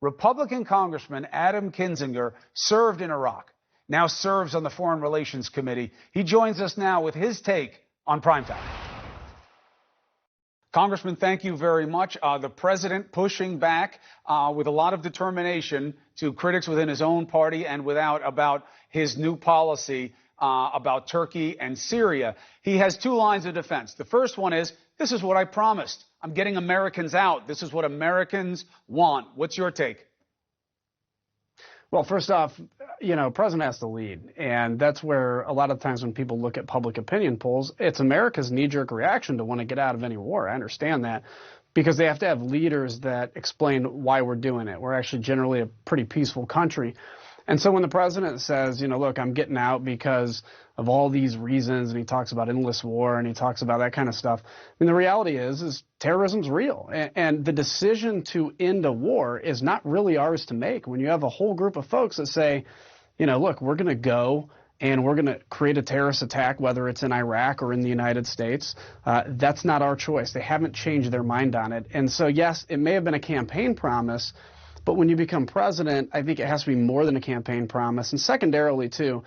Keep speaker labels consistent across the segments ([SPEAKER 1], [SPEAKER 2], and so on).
[SPEAKER 1] Republican Congressman Adam Kinzinger served in Iraq, now serves on the Foreign Relations Committee. He joins us now with his take on Primetime. Congressman, thank you very much. The president pushing back with a lot of determination to critics within his own party and without about his new policy about Turkey and Syria. He has two lines of defense. The first one is, this is what I promised. I'm getting Americans out. This is what Americans want. What's your take?
[SPEAKER 2] Well, first off, president has to lead. And that's where a lot of times when people look at public opinion polls, it's America's knee-jerk reaction to want to get out of any war. I understand that, because they have to have leaders that explain why we're doing it. We're actually generally a pretty peaceful country. And so when the president says, look, I'm getting out because of all these reasons, and he talks about endless war and he talks about that kind of stuff, I mean, the reality is terrorism's real. And the decision to end a war is not really ours to make. When you have a whole group of folks that say, look, we're going to go and we're going to create a terrorist attack, whether it's in Iraq or in the United States, that's not our choice. They haven't changed their mind on it. And so, yes, it may have been a campaign promise, but when you become president, I think it has to be more than a campaign promise. And secondarily, too,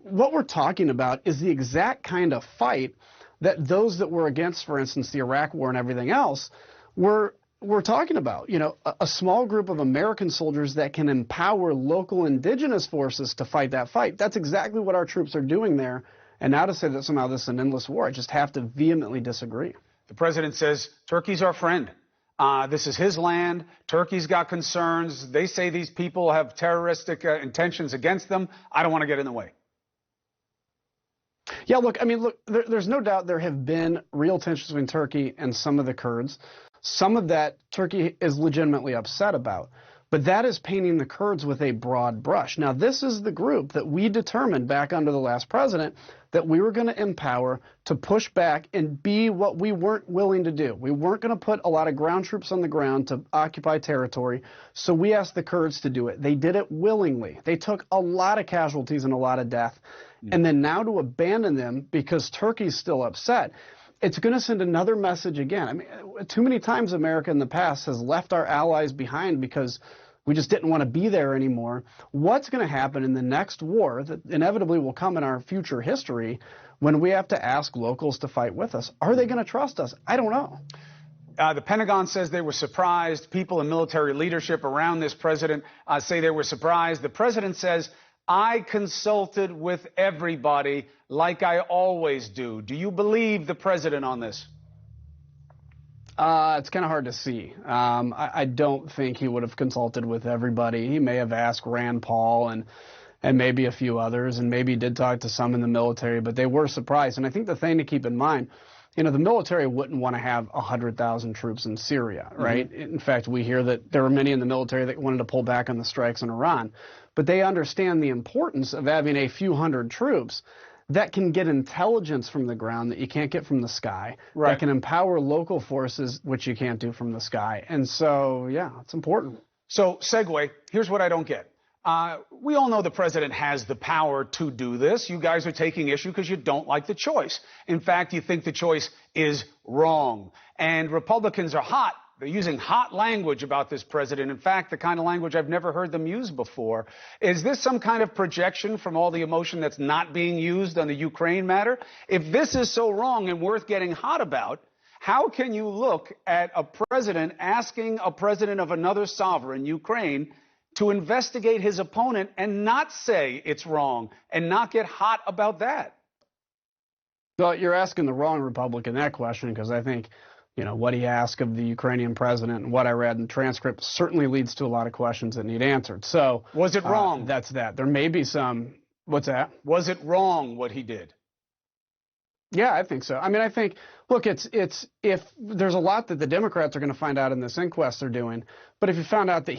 [SPEAKER 2] what we're talking about is the exact kind of fight that those that were against, for instance, the Iraq war and everything else, we're talking about. A small group of American soldiers that can empower local indigenous forces to fight that fight. That's exactly what our troops are doing there. And now to say that somehow this is an endless war, I just have to vehemently disagree.
[SPEAKER 1] The president says Turkey's our friend. This is his land. Turkey's got concerns. They say these people have terroristic intentions against them. I don't want to get in the way.
[SPEAKER 2] Yeah, look, there's no doubt there have been real tensions between Turkey and some of the Kurds. Some of that Turkey is legitimately upset about. But that is painting the Kurds with a broad brush. Now, this is the group that we determined back under the last president that we were going to empower to push back and be what we weren't willing to do. We weren't going to put a lot of ground troops on the ground to occupy territory, so we asked the Kurds to do it. They did it willingly. They took a lot of casualties and a lot of death. And then now to abandon them because Turkey's still upset, it's going to send another message again. Too many times America in the past has left our allies behind because we just didn't want to be there anymore. What's going to happen in the next war that inevitably will come in our future history when we have to ask locals to fight with us? Are they going to trust us? I don't know.
[SPEAKER 1] The Pentagon says they were surprised. People in military leadership around this president say they were surprised. The president says, I consulted with everybody like I always do. Do you believe the president on this?
[SPEAKER 2] It's kind of hard to see. I don't think he would have consulted with everybody. He may have asked Rand Paul and maybe a few others, and maybe did talk to some in the military, but they were surprised. And I think the thing to keep in mind, the military wouldn't want to have 100,000 troops in Syria, right? Mm-hmm. In fact, we hear that there were many in the military that wanted to pull back on the strikes in Iran. But they understand the importance of having a few hundred troops that can get intelligence from the ground that you can't get from the sky, right, that can empower local forces, which you can't do from the sky. And so, yeah, it's important.
[SPEAKER 1] So, segue, here's what I don't get. We all know the president has the power to do this. You guys are taking issue because you don't like the choice. In fact, you think the choice is wrong. And Republicans are hot. They're using hot language about this president. In fact, the kind of language I've never heard them use before. Is this some kind of projection from all the emotion that's not being used on the Ukraine matter? If this is so wrong and worth getting hot about, how can you look at a president asking a president of another sovereign, Ukraine, to investigate his opponent and not say it's wrong and not get hot about that?
[SPEAKER 2] Well, you're asking the wrong Republican that question, because I think what he asked of the Ukrainian president and what I read in the transcript certainly leads to a lot of questions that need answered. So
[SPEAKER 1] was it wrong?
[SPEAKER 2] That's that. There may be some. What's that?
[SPEAKER 1] Was it wrong what he did?
[SPEAKER 2] Yeah, I think so. I think, look, it's if there's a lot that the Democrats are going to find out in this inquest they're doing, but if you found out that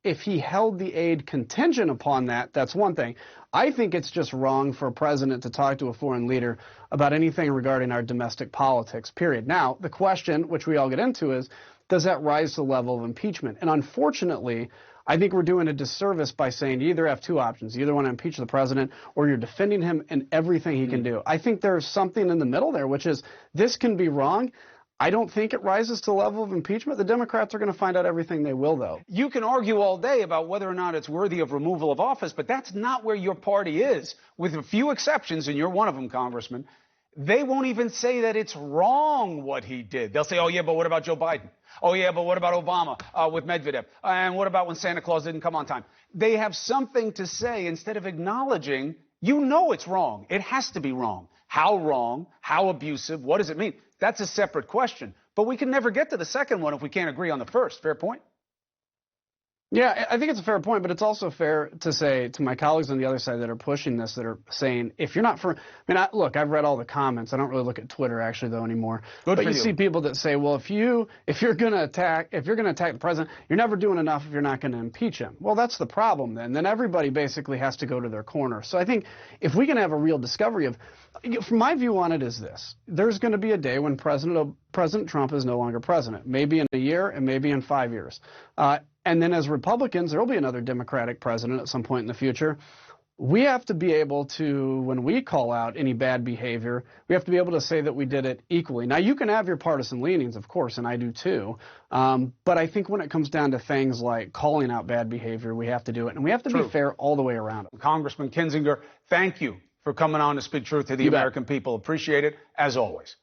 [SPEAKER 2] if he held the aid contingent upon that, that's one thing. I think it's just wrong for a president to talk to a foreign leader about anything regarding our domestic politics, period. Now, the question, which we all get into, is, does that rise to the level of impeachment? And unfortunately, I think we're doing a disservice by saying you either have two options. You either want to impeach the president or you're defending him in everything he can do. I think there's something in the middle there, which is this can be wrong. I don't think it rises to the level of impeachment. The Democrats are going to find out everything they will, though.
[SPEAKER 1] You can argue all day about whether or not it's worthy of removal of office, but that's not where your party is. With a few exceptions, and you're one of them, Congressman, they won't even say that it's wrong what he did. They'll say, oh, yeah, but what about Joe Biden? Oh, yeah, but what about Obama with Medvedev? And what about when Santa Claus didn't come on time? They have something to say instead of acknowledging, you know it's wrong. It has to be wrong. How wrong? How abusive? What does it mean? That's a separate question. But we can never get to the second one if we can't agree on the first. Fair point?
[SPEAKER 2] Yeah, I think it's a fair point, but it's also fair to say to my colleagues on the other side that are pushing this, that are saying, if you're not for, I mean, look, I've read all the comments. I don't really look at Twitter actually though anymore.
[SPEAKER 1] Good
[SPEAKER 2] but
[SPEAKER 1] for
[SPEAKER 2] you see people that say, well, if you're going to attack the president, you're never doing enough if you're not going to impeach him. Well, that's the problem then. Then everybody basically has to go to their corner. So I think if we can have a real discovery of, my view on it is this: there's going to be a day when President Trump is no longer president, maybe in a year and maybe in 5 years. And then as Republicans, there will be another Democratic president at some point in the future. We have to be able to, when we call out any bad behavior, we have to be able to say that we did it equally. Now, you can have your partisan leanings, of course, and I do too. But I think when it comes down to things like calling out bad behavior, we have to do it. And we have to be fair all the way around.
[SPEAKER 1] Congressman Kinzinger, thank you for coming on to speak truth to the American people. Appreciate it, as always.